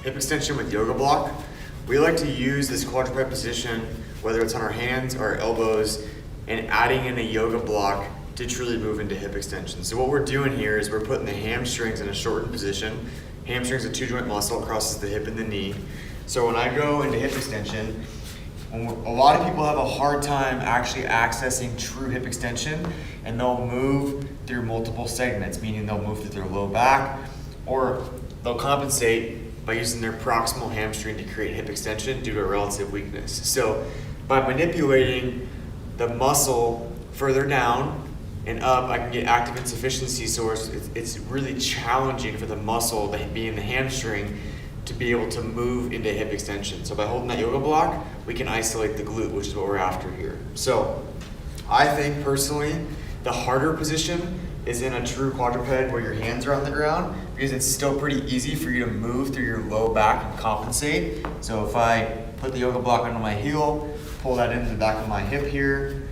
hip extension with yoga block. We like to use this quadruped position, whether it's on our hands or our elbows, and adding in a yoga block to truly move into hip extension. So what we're doing here is we're putting the hamstrings in a shortened position. Hamstring's a 2-joint muscle, crosses the hip and the knee. So when I go into hip extension, a lot of people have a hard time actually accessing true hip extension, and they'll move through multiple segments, meaning they'll move through their low back, or they'll compensate by using their proximal hamstring to create hip extension due to a relative weakness. So by manipulating the muscle further down and up, I can get active insufficiency, so it's really challenging for the muscle that be in the hamstring to be able to move into hip extension. So by holding that yoga block, we can isolate the glute, which is what we're after here. So I think personally, the harder position is in a true quadruped where your hands are on the ground, because it's still pretty easy for you to move through your low back and compensate. So if I put the yoga block onto my heel, pull that into the back of my hip here,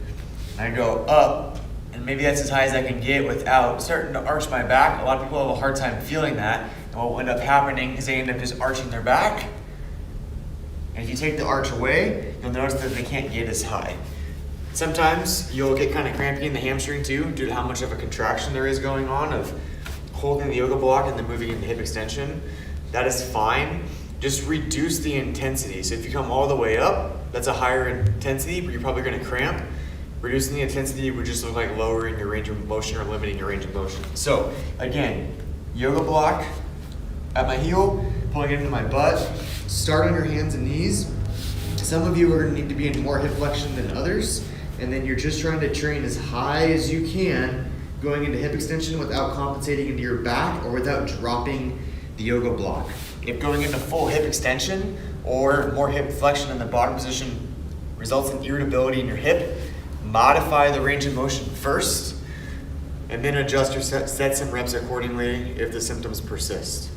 and I go up, and maybe that's as high as I can get without starting to arch my back. A lot of people have a hard time feeling that. And what will end up happening is they end up just arching their back. And if you take the arch away, you'll notice that they can't get as high. Sometimes you'll get kind of crampy in the hamstring too, due to how much of a contraction there is going on of holding the yoga block and then moving into hip extension. That is fine. Just reduce the intensity. So if you come all the way up, that's a higher intensity, but you're probably going to cramp. Reducing the intensity would just look like lowering your range of motion or limiting your range of motion. So again, yoga block at my heel, pulling it into my butt. Start on your hands and knees. Some of you are going to need to be in more hip flexion than others, and then you're just trying to train as high as you can going into hip extension without compensating into your back or without dropping the yoga block. If going into full hip extension or more hip flexion in the bottom position results in irritability in your hip, modify the range of motion first, and then adjust your sets and reps accordingly if the symptoms persist.